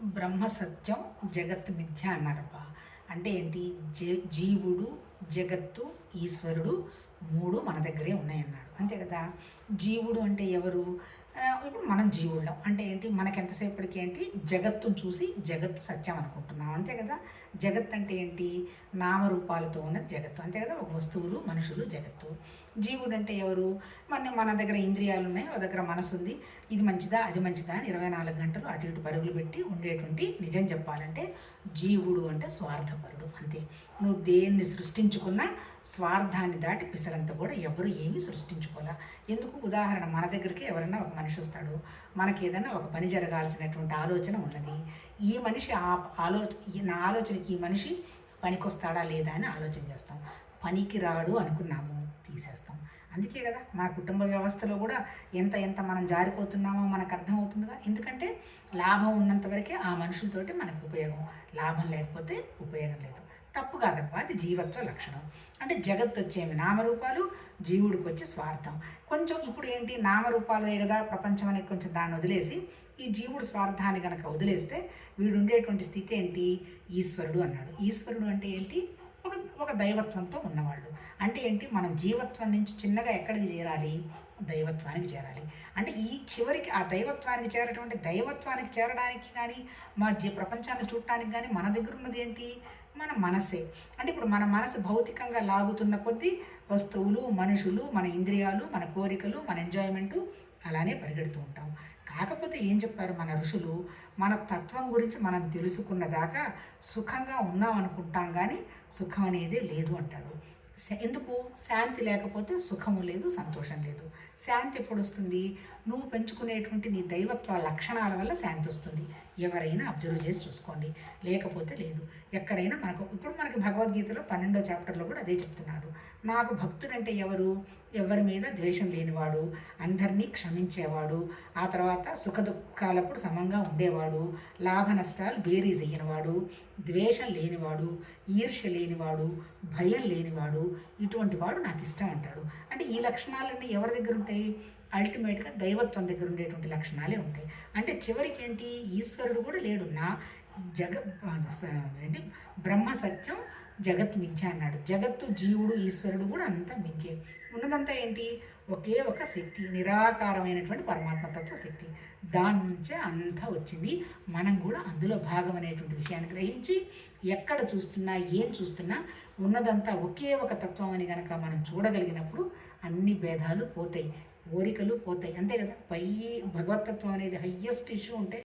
బ్రహ్మ సత్యం జగత్ మిథ్య అన్నారప్ప. అంటే ఏంటి? జీవుడు, జగత్తు, ఈశ్వరుడు మూడు మన దగ్గరే ఉన్నాయన్నాడు. అంతే కదా. జీవుడు అంటే ఎవరు? ఇప్పుడు మనం జీవుళ్ళం అంటే ఏంటి? మనకి ఎంతసేపటికి ఏంటి? జగత్తును చూసి జగత్తు సత్యం అనుకుంటున్నాం. అంతే కదా. జగత్ అంటే ఏంటి? నామరూపాలతో ఉన్నది జగత్తు. అంతే కదా. వస్తువులు, మనుషులు, జగత్తు. జీవుడు అంటే ఎవరు? మన దగ్గర ఇంద్రియాలు ఉన్నాయి, ఒక దగ్గర మనసు ఉంది. ఇది మంచిదా, అది మంచిదా అని 24 గంటలు అటు ఇటు పరుగులు పెట్టి ఉండేటువంటి, నిజం చెప్పాలంటే జీవుడు అంటే స్వార్థపరుడు. అంతే. నువ్వు దేన్ని సృష్టించుకున్నా స్వార్థాన్ని దాటి పిసరంత కూడా ఎవరు ఏమీ సృష్టించుకోలే. ఎందుకు? ఉదాహరణ, మన దగ్గరికి ఎవరైనా ఒక మనిషి వస్తాడు, మనకి ఏదైనా ఒక పని జరగాల్సినటువంటి ఆలోచన ఉన్నది. ఈ మనిషి నా ఆలోచనకి ఈ మనిషి పనికొస్తాడా లేదా అని ఆలోచన చేస్తాం. పనికి రాడు అనుకున్నాము, తీసేస్తాం. అందుకే కదా మన కుటుంబ వ్యవస్థలో కూడా ఎంత మనం జారిపోతున్నామో మనకు అర్థమవుతుందిగా. ఎందుకంటే లాభం ఉన్నంత వరకే ఆ మనుషులతోటి మనకు ఉపయోగం, లాభం లేకపోతే ఉపయోగం లేదు. తప్పు కాదప్ప, అది జీవత్వ లక్షణం. అంటే జగత్తు వచ్చేమి నామరూపాలు, జీవుడికి వచ్చే స్వార్థం. కొంచెం ఇప్పుడు ఏంటి, నామరూపాలే కదా ప్రపంచం అని కొంచెం దాన్ని వదిలేసి ఈ జీవుడు స్వార్థాన్ని కనుక వదిలేస్తే వీడు ఉండేటువంటి స్థితి ఏంటి? ఈశ్వరుడు అన్నాడు. ఈశ్వరుడు అంటే ఏంటి? ఒక దైవత్వంతో ఉన్నవాళ్ళు. అంటే ఏంటి? మనం జీవత్వం నుంచి చిన్నగా ఎక్కడికి చేరాలి? దైవత్వానికి చేరాలి. అంటే ఈ చివరికి ఆ దైవత్వానికి దైవత్వానికి చేరడానికి కానీ మా ప్రపంచాన్ని చూడటానికి కానీ మన దగ్గర ఉన్నది ఏంటి? మన మనసే. అంటే ఇప్పుడు మన మనసు భౌతికంగా లాగుతున్న కొద్దీ వస్తువులు, మనుషులు, మన ఇంద్రియాలు, మన కోరికలు, మన ఎంజాయ్మెంటు అలానే పరిగెడుతూ ఉంటాం. కాకపోతే ఏం చెప్పారు మన ఋషులు? మన తత్వం గురించి మనం తెలుసుకున్న దాకా సుఖంగా ఉన్నాం అనుకుంటాం, కానీ సుఖం అనేదే లేదు అంటాడు. ఎందుకు? శాంతి లేకపోతే సుఖము లేదు, సంతోషం లేదు. శాంతి ఎప్పుడు వస్తుంది? నువ్వు పెంచుకునేటువంటి నీ దైవత్వ లక్షణాల వల్ల శాంతి వస్తుంది. ఎవరైనా అబ్జర్వ్ చేసి చూసుకోండి, లేకపోతే లేదు. ఎక్కడైనా మనకి భగవద్గీతలో 12వ చాప్టర్లో కూడా అదే చెప్తున్నాడు. నాకు భక్తుడంటే ఎవరు? ఎవరి మీద ద్వేషం లేనివాడు, అందరినీ క్షమించేవాడు, ఆ తర్వాత సుఖ దుఃఖాలప్పుడు సమంగా ఉండేవాడు, లాభ నష్టాలు బేరీ చెయ్యనివాడు, ద్వేషం లేనివాడు, ఈర్ష్య లేనివాడు, భయం లేనివాడు, ఇటువంటి వాడు నాకు ఇష్టం అంటాడు. అంటే ఈ లక్షణాలన్నీ ఎవరి దగ్గర ఉంటాయి? అల్టిమేట్గా దైవత్వం దగ్గర ఉండేటువంటి లక్షణాలే ఉంటాయి. అంటే చివరికి ఏంటి? ఈశ్వరుడు కూడా లేడు. ఏంటి? బ్రహ్మ సత్యం జగత్ మిథ్య అన్నాడు. జగత్తు, జీవుడు, ఈశ్వరుడు కూడా అంతా మిథ్యే. ఉన్నదంతా ఏంటి? ఒకే ఒక శక్తి, నిరాకారమైనటువంటి పరమాత్మతత్వ శక్తి. దాని నుంచే అంతా వచ్చింది. మనం కూడా అందులో భాగం అనేటువంటి విషయాన్ని గ్రహించి ఎక్కడ చూస్తున్నా, ఏం చూస్తున్నా ఉన్నదంతా ఒకే ఒక తత్వం అని కనుక మనం చూడగలిగినప్పుడు అన్ని భేదాలు పోతాయి, కోరికలు పోతాయి. అంతే కదా. భగవతత్వం అనేది హయ్యెస్ట్ ఇష్యూ ఉంటే